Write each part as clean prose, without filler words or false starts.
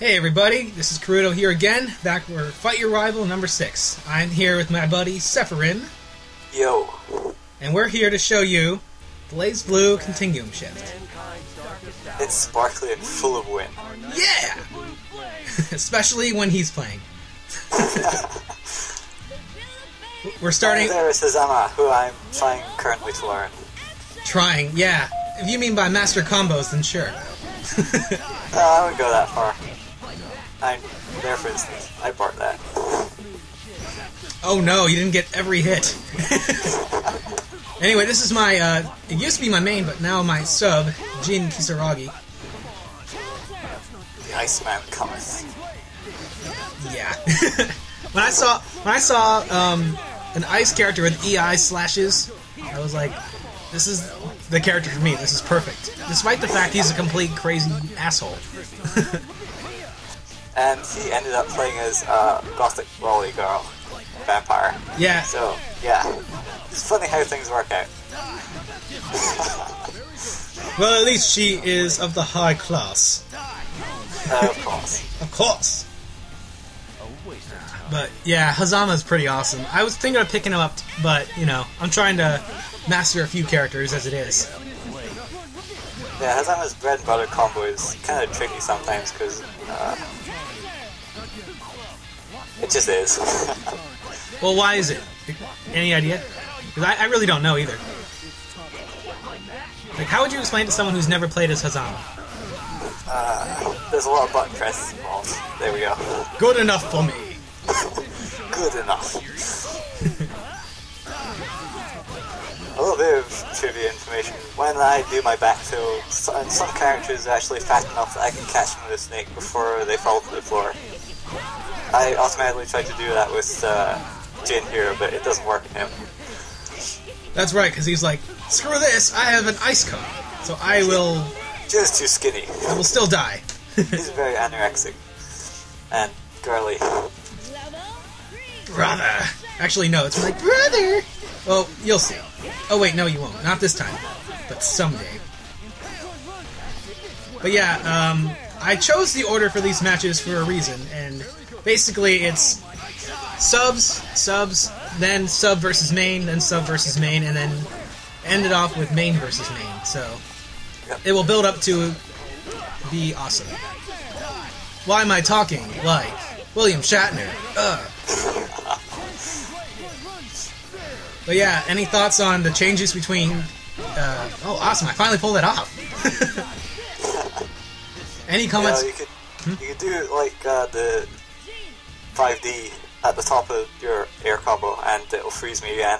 Hey everybody, this is Korudo here again, back for Fight Your Rival number 6. I'm here with my buddy Sepherim. Yo. And we're here to show you BlazBlue Continuum Shift. It's sparkly and full of wind. Yeah! Especially when he's playing. We're starting... There is Hazama, who I'm trying currently to learn. Trying, yeah. If you mean by master combos, then sure. I wouldn't go that far. I'm there, for instance. I bought that. Oh no, you didn't get every hit. Anyway, this is my, it used to be my main, but now my sub, Jin Kisaragi. The Iceman cometh. Yeah. when I saw an ice character with EI slashes, I was like, this is the character for me. This is perfect. Despite the fact he's a complete crazy asshole. And he ended up playing as gothic lolly girl vampire. Yeah. So yeah, it's funny how things work out. Well, at least she is of the high class. Of course. Of course. But yeah, Hazama's pretty awesome. I was thinking of picking him up, but you know, I'm trying to master a few characters as it is. Yeah, Hazama's bread and butter combo is kind of tricky sometimes because it just is. Well, why is it? Any idea? Because I really don't know either. Like, how would you explain to someone who's never played as Hazama? There's a lot of button presses involved. There we go. Good enough for me. Good enough. A little bit of trivia information. When I do my backfill, some characters are actually fat enough that I can catch them with a snake before they fall to the floor. I automatically try to do that with Jin here, but it doesn't work with him. That's right, because he's like, screw this, I have an ice car, so I will... Just too skinny. I will still die. He's very anorexic. And girly. Brother. Actually, no, it's like, brother! Well, you'll see. Oh wait, no you won't. Not this time. But someday. But yeah, I chose the order for these matches for a reason, and basically it's subs, then sub versus main, then sub versus main, and then end it off with main versus main. So it will build up to be awesome. Why am I talking like William Shatner? But yeah, any thoughts on the changes between... oh, awesome, I finally pulled it off. Any comments? You could do like the 5D at the top of your air combo and it'll freeze me again.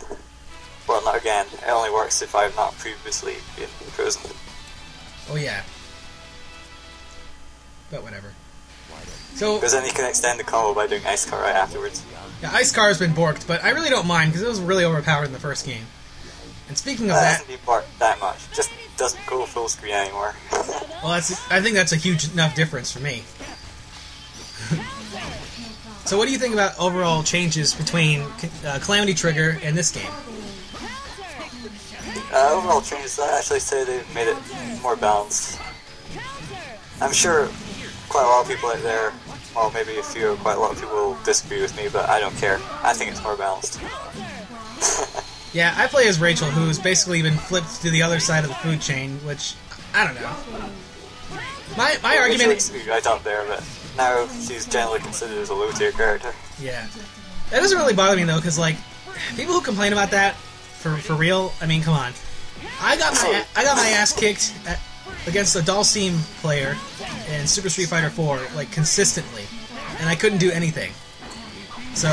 Well, not again. It only works if I've not previously been frozen. Oh yeah. But whatever. So, because then you can extend the combo by doing Ice Car right afterwards. Yeah, Ice Car has been borked, but I really don't mind because it was really overpowered in the first game. And speaking of that... hasn't been borked that much. Just doesn't go full screen anymore. Well, I think that's a huge enough difference for me. So what do you think about overall changes between Calamity Trigger and this game? Overall changes, I actually say they've made it more balanced. I'm sure quite a lot of people out there, well maybe quite a lot of people will disagree with me, but I don't care. I think it's more balanced. Yeah, I play as Rachel, who's basically been flipped to the other side of the food chain, which, I don't know. My argument... Rachel used to be right up there, but now she's generally considered as a low-tier character. Yeah. That doesn't really bother me, though, because, like, people who complain about that, for real, I mean, come on. I got my ass kicked against a Dalsim player in Super Street Fighter 4, like, consistently, and I couldn't do anything. So,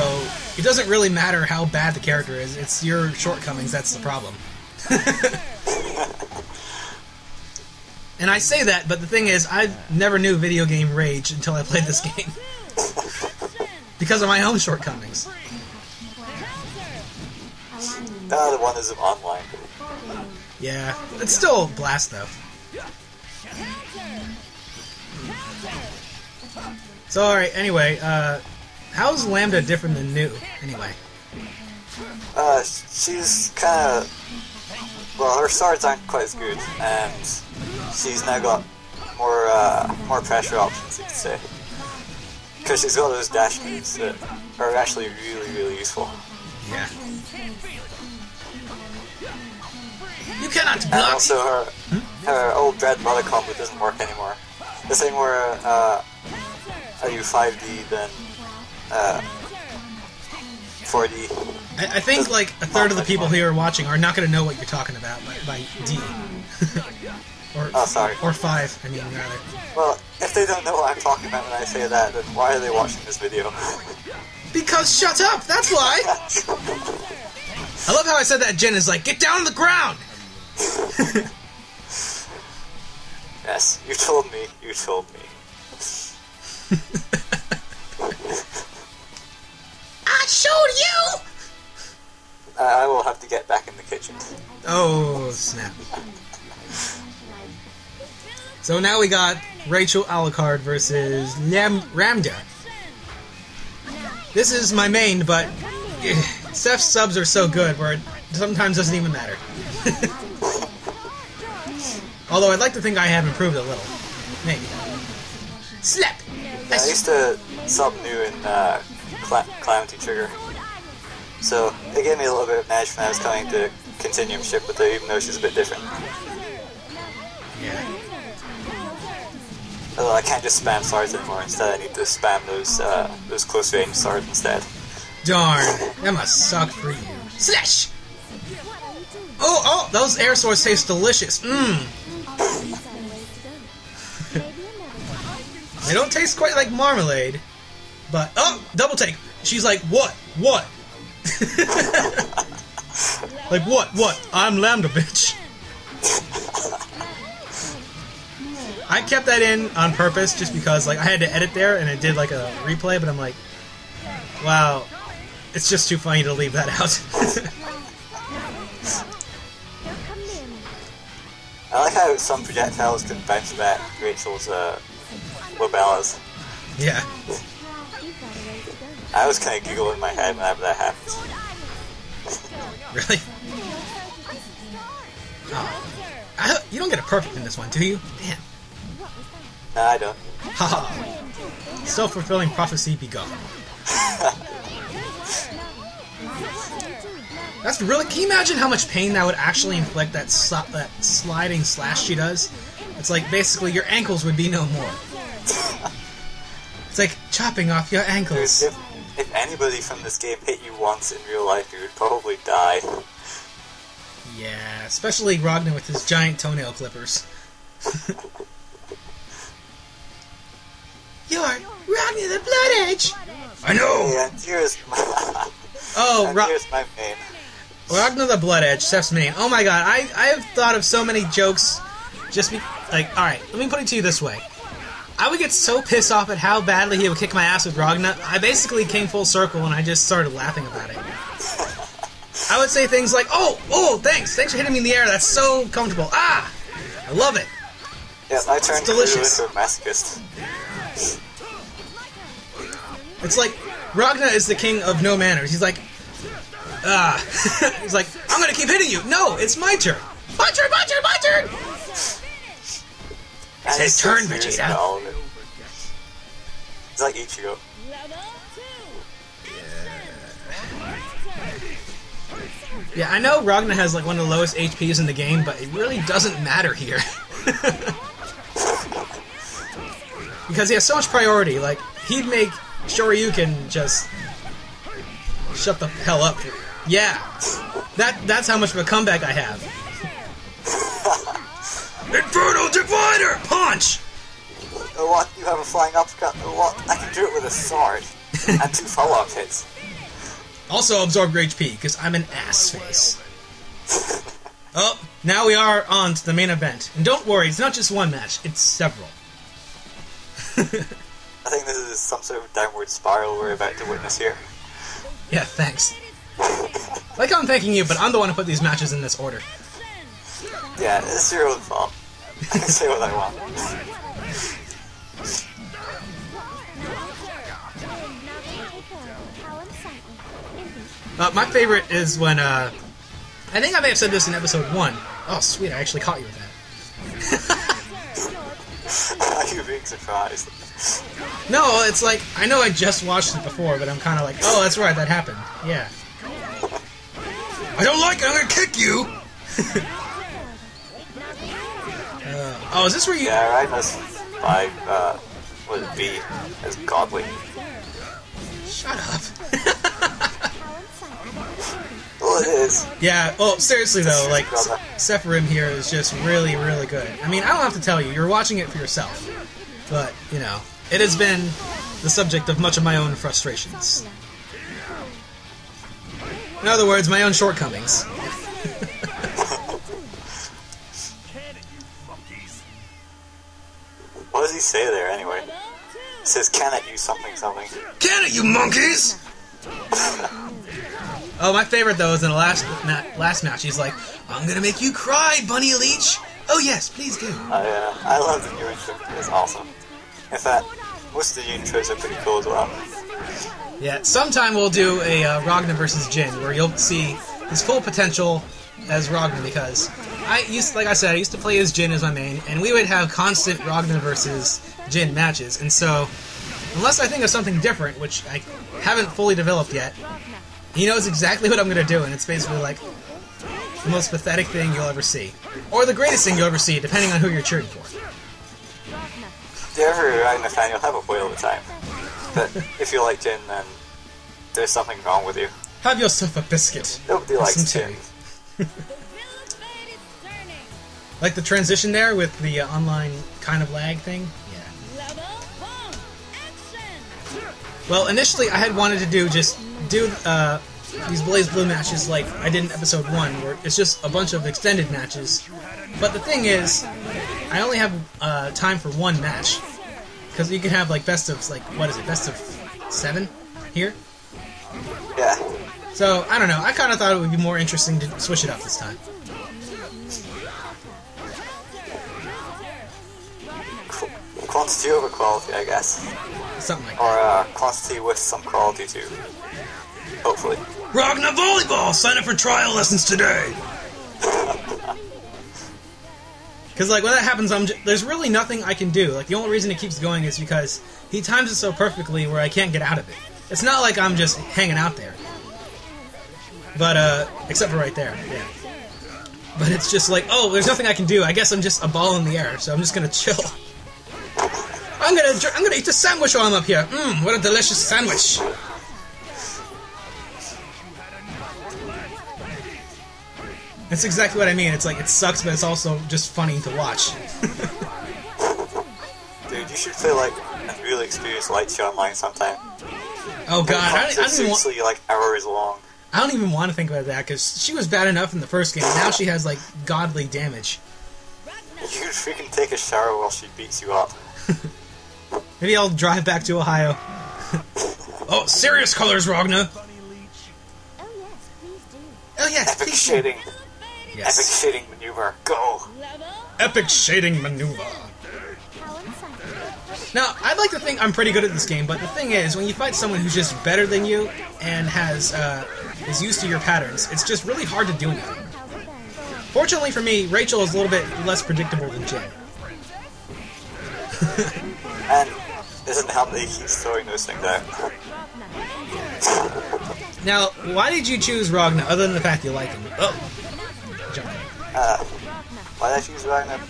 it doesn't really matter how bad the character is, it's your shortcomings that's the problem. And I say that, but the thing is, I never knew video game rage until I played this game. Because of my own shortcomings. The one is online. Yeah, it's still a blast, though. So, alright, anyway, how's Lambda different than New, anyway? She's kinda... Well, her swords aren't quite as good, and she's now got more pressure options, you could say. Because she's got those dash moves that are actually really, really useful. Yeah. You cannot block. And also her old bread and butter combo doesn't work anymore. The thing where you 5D then 4D. I think like a third of the people here watching are not going to know what you're talking about by D. Oh, sorry. Or 5, I mean, rather. Well, if they don't know what I'm talking about when I say that, then why are they watching this video? Because shut up, that's why! I love how I said that Jen is like, get down on the ground! Yes, you told me, you told me. I showed you! I will have to get back in the kitchen. Oh, snap. So now we got Rachel Alucard versus Ramda. This is my main, but Steph's subs are so good where it sometimes doesn't even matter. Although I'd like to think I have improved a little. Maybe. Slap! Yeah, I used to sub new in Calamity Trigger. So it gave me a little bit of edge when I was coming to Continuum Shift with her, even though she's a bit different. Yeah. Although I can't just spam swords anymore, instead I need to spam those close range swords instead. Darn, that must suck for you. Slash! Oh, those air swords taste delicious. Mmm. They don't taste quite like marmalade, but double take. She's like, what? Like what? I'm Lambda, bitch. I kept that in on purpose just because like I had to edit there and it did like a replay, but I'm like, wow, it's just too funny to leave that out. I like how some projectiles can bounce back Rachel's Lobellas. Yeah. I always kind of giggle in my head whenever that happens. Really? Oh. You don't get a perfect in this one, do you? Damn. No, I don't. Haha. Self-fulfilling prophecy be gone. That's really... Can you imagine how much pain that would actually inflict, that sliding slash she does? It's like, basically, your ankles would be no more. It's like chopping off your ankles. Dude, if anybody from this game hit you once in real life, you would probably die. Yeah, especially Ragnar with his giant toenail clippers. You're Ragnar the Blood Edge! I know! Yeah, here's my... here's my main. Ragnar the Blood Edge, Steph's main. Oh my god, I have thought of so many jokes just like, alright, let me put it to you this way. I would get so pissed off at how badly he would kick my ass with Ragnar, I basically came full circle and I just started laughing about it. I would say things like, oh, thanks for hitting me in the air, that's so comfortable. Ah! I love it. Yeah, I turned delicious. into a masochist. It's like, Ragnar is the king of no manners. He's like, he's like, I'm gonna keep hitting you. No, it's my turn. My turn! It's his turn, Vegeta. It's like Ichigo. Yeah, I know Ragnar has like one of the lowest HPs in the game, but it really doesn't matter here. Because he has so much priority. Like, he'd make Shoryuken just shut the hell up. Yeah, that's how much of a comeback I have. Inferno Divider! Punch! Oh what? You have a flying uppercut? Oh what? I can do it with a sword. And 2 follow-up hits. Also absorb your HP, because I'm an ass face. Oh, now we are on to the main event. And don't worry, it's not just one match, it's several. I think this is some sort of downward spiral we're about to witness here. Yeah, thanks. Like I'm thanking you, but I'm the one who put these matches in this order. Yeah, it's your own fault. I can say what I want. My favorite is when, I think I may have said this in episode 1. Oh, sweet, I actually caught you with that. being surprised. No, it's like, I know I just watched it before, but I'm kind of like, oh, that's right, that happened. Yeah. I don't like it, I'm gonna kick you! Oh, is this where you... Yeah, right, that's by, would it be as godly? Shut up. Well, it is. Yeah, well, seriously though, like, Sephirim here is just really, really good. I mean, I don't have to tell you, you're watching it for yourself. But, you know, it has been the subject of much of my own frustrations. In other words, my own shortcomings. What does he say there, anyway? He says, can it you something something? Can it, you monkeys! Oh, my favorite, though, is in the last match. He's like, I'm gonna make you cry, Bunny Leech! Oh, yes, please do. Yeah, I love the new intro. It's awesome. In fact, most of the intros are pretty cool as well. Yeah, sometime we'll do a Ragnar versus Jin, where you'll see his full potential as Ragnar, because like I said, I used to play as Jin as my main, and we would have constant Ragnar versus Jin matches, and so, unless I think of something different, which I haven't fully developed yet, he knows exactly what I'm going to do, and it's basically like the most pathetic thing you'll ever see. Or the greatest thing you'll ever see, depending on who you're cheering for. If you're ever a Ragnar fan, you'll have a whale of a time. But if you like Jin, then there's something wrong with you. Have yourself a biscuit. Nobody likes Jin. Like the transition there with the online kind of lag thing? Yeah. Well, initially I had wanted to do these BlazBlue matches like I did in episode 1, where it's just a bunch of extended matches. But the thing is, I only have time for one match. Because you can have like best of, like, what is it, best of 7 here? Yeah. So, I don't know, I kind of thought it would be more interesting to switch it up this time. Quantity over quality, I guess. Something like that. Or quantity with some quality too. Hopefully. Ragnar Volleyball! Sign up for trial lessons today! Because, like, when that happens, there's really nothing I can do. Like, the only reason it keeps going is because he times it so perfectly where I can't get out of it. It's not like I'm just hanging out there. But, except for right there, yeah. But it's just like, oh, there's nothing I can do. I guess I'm just a ball in the air, so I'm just gonna chill. I'm gonna eat a sandwich while I'm up here. Mmm, what a delicious sandwich. That's exactly what I mean. It's like, it sucks, but it's also just funny to watch. Dude, you should play, like, a really experienced light show online sometime. Oh god, I don't even seriously, like, hours long. I don't even want to think about that, because she was bad enough in the first game, and now she has, like, godly damage. You could freaking take a shower while she beats you up. Maybe I'll drive back to Ohio. Oh, serious colors, Ragnar! Oh yes, Epic shading. Yes. Epic shading maneuver. Go! Epic shading maneuver. Now, I'd like to think I'm pretty good at this game, but the thing is, when you fight someone who's just better than you and is used to your patterns, it's just really hard to do anything. Fortunately for me, Rachel is a little bit less predictable than Jen. And it doesn't help that he keeps throwing those things out. Now, why did you choose Ragnar, other than the fact you like him? Oh! Jump. Why did I choose Ragnar?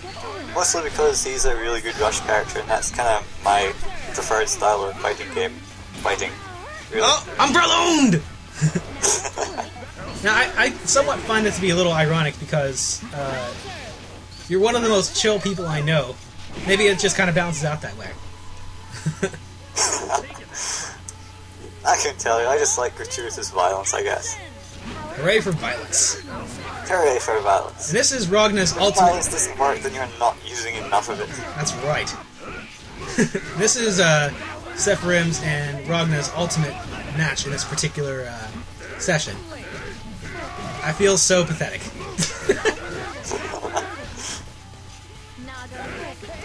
Mostly because he's a really good rush character, and that's kind of my preferred style of fighting. Really. Oh! Umbrella-owned! Now, I somewhat find it to be a little ironic because you're one of the most chill people I know. Maybe it just kind of balances out that way. I can't tell you, I just like gratuitous violence, I guess. Hooray for violence. Hooray for violence. And this is Ragnar's If ultimate... violence doesn't work, then you're not using enough of it. That's right. This is Sephirim's and Ragnar's ultimate match in this particular session. I feel so pathetic.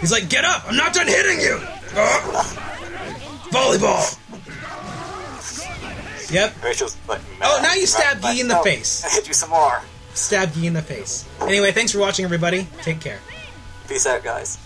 He's like, get up! I'm not done hitting you! Volleyball! Yep. Rachel's like, oh, now you stab Guy in the face. I hit you some more. Stab Guy in the face. Anyway, thanks for watching, everybody. Take care. Peace out, guys.